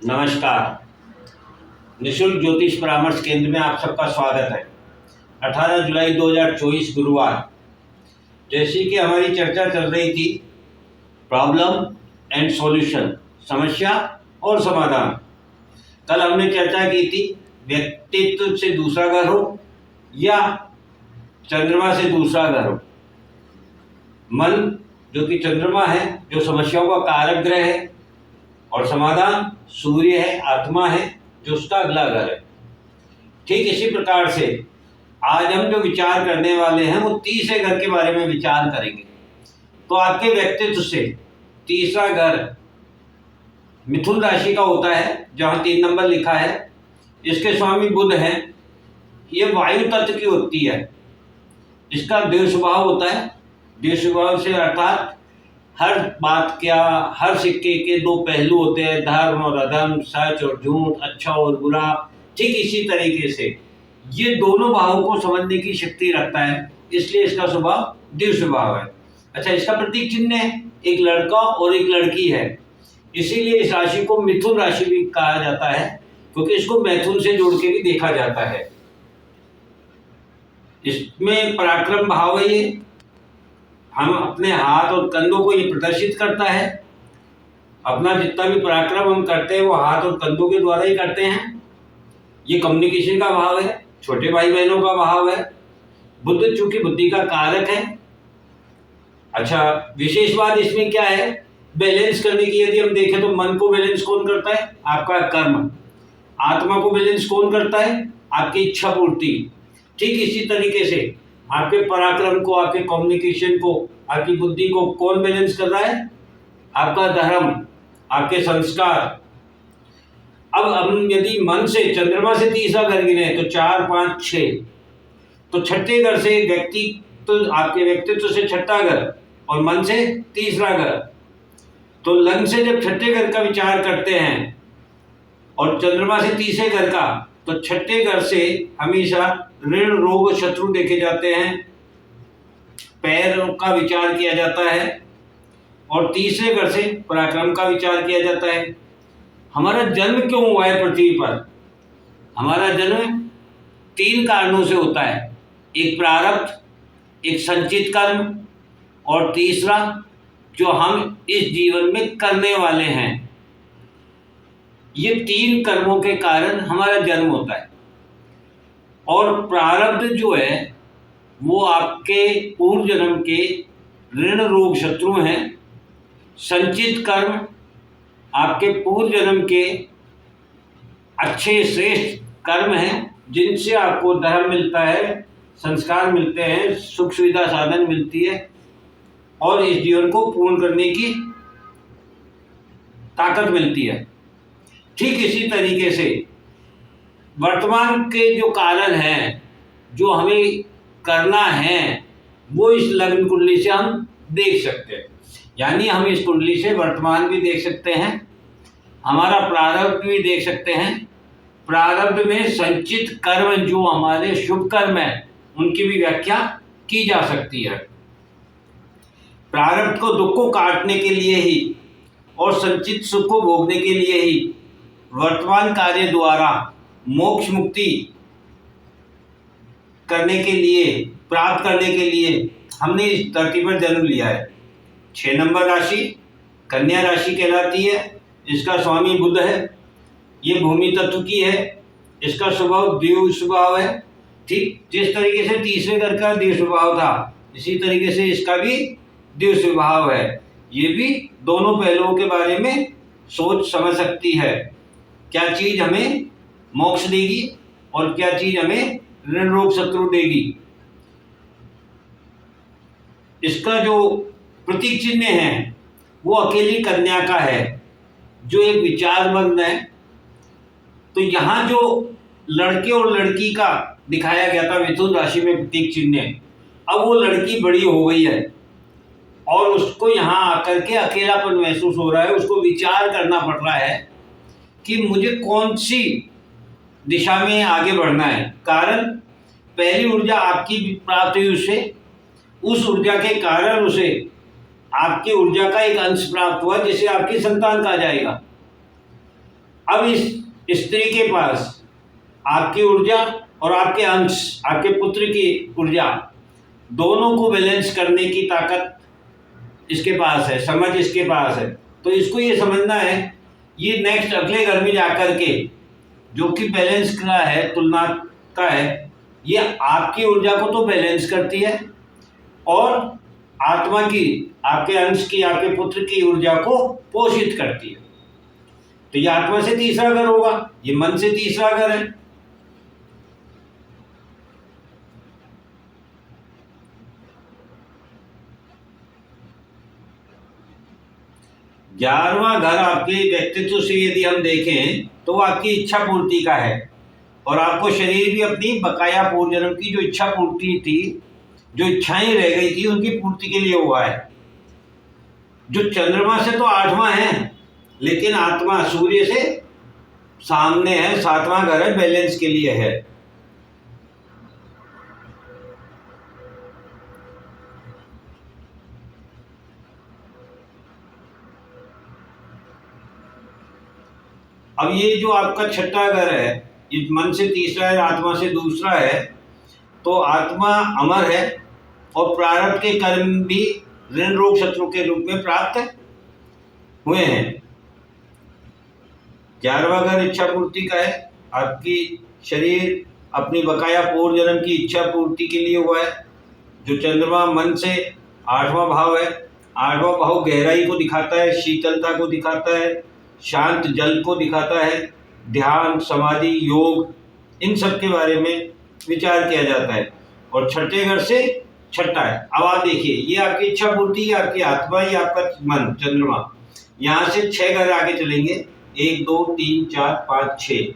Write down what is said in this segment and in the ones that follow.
नमस्कार। निशुल्क ज्योतिष परामर्श केंद्र में आप सबका स्वागत है। 18 जुलाई 2024 गुरुवार, जैसी कि हमारी चर्चा चल रही थी प्रॉब्लम एंड सॉल्यूशन, समस्या और समाधान। कल हमने चर्चा की थी व्यक्तित्व से दूसरा घर हो या चंद्रमा से दूसरा घर हो। मन जो कि चंद्रमा है, जो समस्याओं का कारक ग्रह है, और समाधान सूर्य है, आत्मा है, जो उसका अगला घर है। ठीक इसी प्रकार से आज हम जो विचार करने वाले हैं वो तीसरे घर के बारे में विचार करेंगे। तो आपके व्यक्तित्व से तीसरा घर मिथुन राशि का होता है, जहाँ 3 नंबर लिखा है। इसके स्वामी बुध हैं। ये वायु तत्व की होती है। इसका देव स्वभाव होता है। देव स्वभाव से अर्थात हर बात क्या, हर सिक्के के 2 पहलू होते हैं, धर्म और अधर्म, सच और झूठ, अच्छा और बुरा। ठीक इसी तरीके से ये दोनों भावों को समझने की शक्ति रखता है, इसलिए इसका स्वभाव दिव्य स्वभाव है। अच्छा, इसका प्रतीक चिन्ह है, एक लड़का और एक लड़की है। इसीलिए इस राशि को मिथुन राशि भी कहा जाता है, क्योंकि इसको मैथुन से जोड़ के भी देखा जाता है। इसमें पराक्रम भाव है। ये हम अपने हाथ और कंधों को ये प्रदर्शित करता है। अपना जितना भी पराक्रम हम करते हैं वो हाथ और कंधों के द्वारा ही करते हैं। ये कम्युनिकेशन का भाव है, छोटे भाई बहनों का भाव है। बुद्ध चूंकि बुद्धि का कारक है। अच्छा, विशेष बात इसमें क्या है, बैलेंस करने की यदि हम देखें तो मन को बैलेंस कौन करता है? आपका कर्म। आत्मा को बैलेंस कौन करता है? आपकी इच्छा पूर्ति। ठीक इसी तरीके से आपके पराक्रम को, आपके कम्युनिकेशन को, आपकी बुद्धि को कौन बैलेंस कर रहा है? आपका धर्म, आपके संस्कार। अब हम यदि मन से चंद्रमा से तीसरा घर गिने तो 4, 5, 6, तो छठे घर से व्यक्ति, तो आपके व्यक्तित्व से छठा घर और मन से तीसरा घर। तो लग्न से जब छठे घर का विचार करते हैं और चंद्रमा से तीसरे घर का, तो छठे घर से हमेशा ऋण, रोग, शत्रु देखे जाते हैं, पैर का विचार किया जाता है, और तीसरे घर से पराक्रम का विचार किया जाता है। हमारा जन्म क्यों हुआ है पृथ्वी पर? हमारा जन्म 3 कारणों से होता है। एक प्रारब्ध, एक संचित कर्म, और तीसरा जो हम इस जीवन में करने वाले हैं। ये 3 कर्मों के कारण हमारा जन्म होता है। और प्रारब्ध जो है वो आपके पूर्व जन्म के ऋण, रोग, शत्रु हैं। संचित कर्म आपके पूर्व जन्म के अच्छे श्रेष्ठ कर्म हैं, जिनसे आपको धर्म मिलता है, संस्कार मिलते हैं, सुख सुविधा साधन मिलती है, और इस जीवन को पूर्ण करने की ताकत मिलती है। ठीक इसी तरीके से वर्तमान के जो कारण हैं, जो हमें करना है, वो इस लग्न कुंडली से हम देख सकते हैं। यानी हम इस कुंडली से वर्तमान भी देख सकते हैं, हमारा प्रारब्ध भी देख सकते हैं। प्रारब्ध में संचित कर्म जो हमारे शुभ कर्म है, उनकी भी व्याख्या की जा सकती है। प्रारब्ध को, दुख को काटने के लिए ही और संचित सुख को भोगने के लिए ही वर्तमान कार्य द्वारा मोक्ष मुक्ति करने के लिए, प्राप्त करने के लिए हमने इस धरती पर जन्म लिया है। 6 नंबर राशि कन्या राशि कहलाती है। इसका स्वामी बुध है। ये भूमि तत्व की है। इसका स्वभाव देव स्वभाव है। ठीक जिस तरीके से तीसरे घर का देव स्वभाव था, इसी तरीके से इसका भी देव स्वभाव है। ये भी दोनों पहलुओं के बारे में सोच समझ सकती है। क्या चीज हमें मोक्ष देगी और क्या चीज हमें ऋण, रोग, शत्रु देगी। इसका जो प्रतीक चिन्ह है वो अकेली कन्या का है, जो एक विचारमग्न है। तो यहाँ जो लड़के और लड़की का दिखाया गया था मिथुन राशि में प्रतीक चिन्ह, अब वो लड़की बड़ी हो गई है और उसको यहाँ आकर के अकेलापन महसूस हो रहा है। उसको विचार करना पड़ रहा है कि मुझे कौन सी दिशा में आगे बढ़ना है। कारण पहली ऊर्जा आपकी प्राप्त हुई उसे, उस ऊर्जा के कारण उसे आपकी ऊर्जा का एक अंश प्राप्त हुआ, जिसे आपकी संतान कहा जाएगा। अब इस स्त्री के पास आपकी ऊर्जा और आपके अंश, आपके पुत्र की ऊर्जा, दोनों को बैलेंस करने की ताकत इसके पास है, समझ इसके पास है। तो इसको ये समझना है, ये नेक्स्ट अगले घर में जाकर के जो कि बैलेंस का है, तुलना का है, ये आपकी ऊर्जा को तो बैलेंस करती है और आत्मा की, आपके अंश की, आपके पुत्र की ऊर्जा को पोषित करती है। तो ये आत्मा से तीसरा घर होगा, ये मन से तीसरा घर है। ग्यारहवां घर आपके व्यक्तित्व से यदि हम देखें तो वो आपकी इच्छा पूर्ति का है और आपको शरीर भी अपनी बकाया पूर्व जन्म की जो इच्छा पूर्ति थी, जो इच्छाएं रह गई थी, उनकी पूर्ति के लिए हुआ है। जो चंद्रमा से तो आठवां है, लेकिन आत्मा सूर्य से सामने है, सातवां घर है, बैलेंस के लिए है। अब ये जो आपका छठा घर है, ये मन से तीसरा है, आत्मा से दूसरा है, तो आत्मा अमर है और प्रारब्ध के कर्म भी ऋण रोग शत्रु के रूप में प्राप्त हुए हैं। 11वां घर इच्छा पूर्ति का है, आपकी शरीर अपनी बकाया पूर्व जन्म की इच्छा पूर्ति के लिए हुआ है। जो चंद्रमा मन से 8वां भाव है, 8वां भाव गहराई को दिखाता है, शीतलता को दिखाता है, शांत जल को दिखाता है, ध्यान, समाधि, योग, इन सब के बारे में विचार किया जाता है। और छठे घर से छठा है। अब आप देखिए, ये आपकी इच्छा पूर्ति, ये आपकी आत्मा, ये आपका मन चंद्रमा। यहाँ से 6 घर आगे चलेंगे, 1 2 3 4 5 6,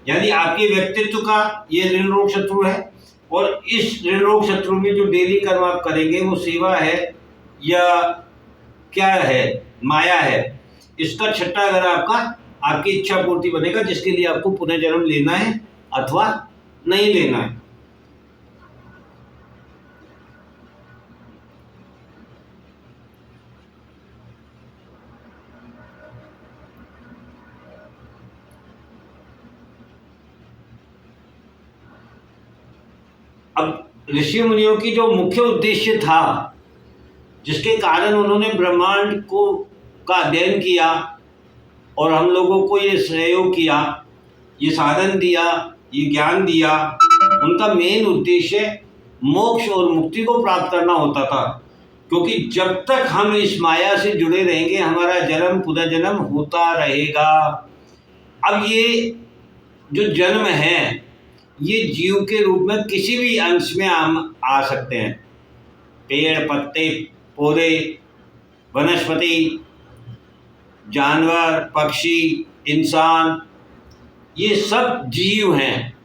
यानी आपके व्यक्तित्व का ये ऋण रोग शत्रु है। और इस ऋण रोग शत्रु में जो डेली कर्म आप करेंगे वो सेवा है या क्या है, माया है। इसका छठा घर आपका आपकी इच्छा पूर्ति बनेगा, जिसके लिए आपको पुनर्जन्म लेना है अथवा नहीं लेना है। अब ऋषि मुनियों की जो मुख्य उद्देश्य था, जिसके कारण उन्होंने ब्रह्मांड को का अध्ययन किया और हम लोगों को ये सहयोग किया, ये साधन दिया, ये ज्ञान दिया, उनका मेन उद्देश्य मोक्ष और मुक्ति को प्राप्त करना होता था। क्योंकि जब तक हम इस माया से जुड़े रहेंगे, हमारा जन्म पुनर्जन्म होता रहेगा। अब ये जो जन्म है, ये जीव के रूप में किसी भी अंश में आ सकते हैं। पेड़, पत्ते, पौधे, वनस्पति, जानवर, पक्षी, इंसान, ये सब जीव हैं।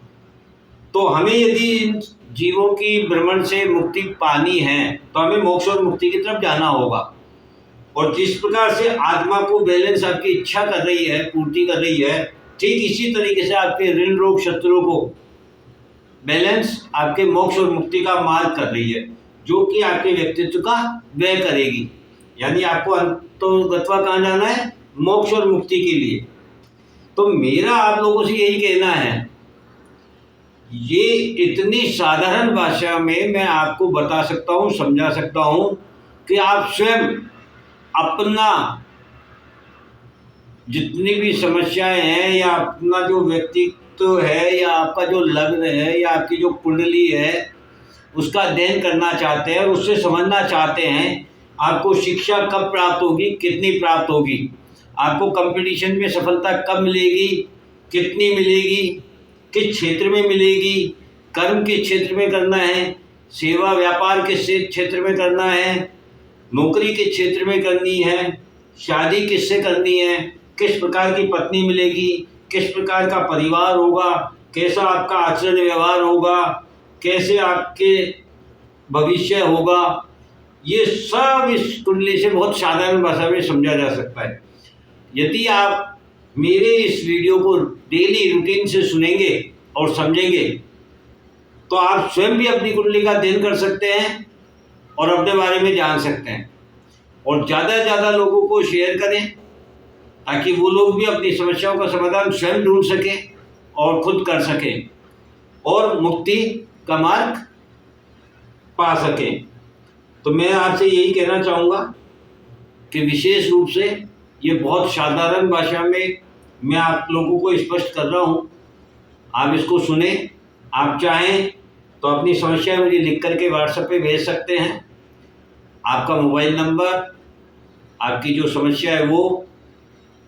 तो हमें यदि इन जीवों की भ्रमण से मुक्ति पानी है, तो हमें मोक्ष और मुक्ति की तरफ जाना होगा। और जिस प्रकार से आत्मा को बैलेंस आपकी इच्छा कर रही है, पूर्ति कर रही है, ठीक इसी तरीके से आपके ऋण रोग शत्रु को बैलेंस आपके मोक्ष और मुक्ति का मार्ग कर रही है, जो कि आपके व्यक्तित्व का व्यय करेगी। यानी आपको अंतोगत्वा कहाँ जाना है? मोक्ष और मुक्ति के लिए। तो मेरा आप लोगों से यही कहना है, ये इतनी साधारण भाषा में मैं आपको बता सकता हूँ, समझा सकता हूँ कि आप स्वयं अपना जितनी भी समस्याएं हैं या अपना जो व्यक्तित्व है या आपका जो लग्न है या आपकी जो कुंडली है, उसका अध्ययन करना चाहते हैं और उससे समझना चाहते हैं। आपको शिक्षा कब प्राप्त होगी, कितनी प्राप्त होगी, आपको कंपटीशन में सफलता कब मिलेगी, कितनी मिलेगी, किस क्षेत्र में मिलेगी, कर्म किस क्षेत्र में करना है, सेवा व्यापार किस क्षेत्र में करना है, नौकरी किस क्षेत्र में करनी है, शादी किससे करनी है, किस प्रकार की पत्नी मिलेगी, किस प्रकार का परिवार होगा, कैसा आपका आचरण व्यवहार होगा, कैसे आपके भविष्य होगा, ये सब इस कुंडली से बहुत साधारण भाषा में समझा जा सकता है। यदि आप मेरे इस वीडियो को डेली रूटीन से सुनेंगे और समझेंगे, तो आप स्वयं भी अपनी कुंडली का अध्ययन कर सकते हैं और अपने बारे में जान सकते हैं। और ज़्यादा से ज़्यादा लोगों को शेयर करें ताकि वो लोग भी अपनी समस्याओं का समाधान स्वयं ढूंढ सकें और खुद कर सकें और मुक्ति का मार्ग पा सकें। तो मैं आपसे यही कहना चाहूँगा कि विशेष रूप से ये बहुत साधारण भाषा में मैं आप लोगों को स्पष्ट कर रहा हूँ, आप इसको सुने। आप चाहें तो अपनी समस्या मुझे लिख करके व्हाट्सएप पे भेज सकते हैं। आपका मोबाइल नंबर, आपकी जो समस्या है वो,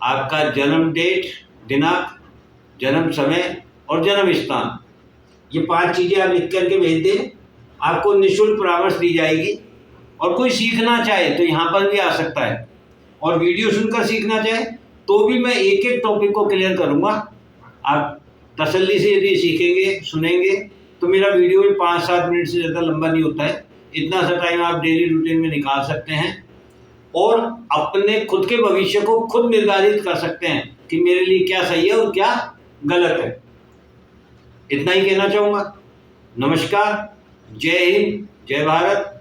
आपका जन्म डेट, दिनांक, जन्म समय और जन्म स्थान, ये 5 चीज़ें आप लिख करके भेज दें। आपको निःशुल्क परामर्श दी जाएगी। और कोई सीखना चाहे तो यहाँ पर भी आ सकता है, और वीडियो सुनकर सीखना चाहे तो भी मैं एक एक टॉपिक को क्लियर करूँगा। आप तसल्ली से यदि सीखेंगे, सुनेंगे, तो मेरा वीडियो भी 5-7 मिनट से ज़्यादा लंबा नहीं होता है। इतना सा टाइम आप डेली रूटीन में निकाल सकते हैं और अपने खुद के भविष्य को खुद निर्धारित कर सकते हैं कि मेरे लिए क्या सही है और क्या गलत है। इतना ही कहना चाहूँगा। नमस्कार, जय हिंद, जय भारत।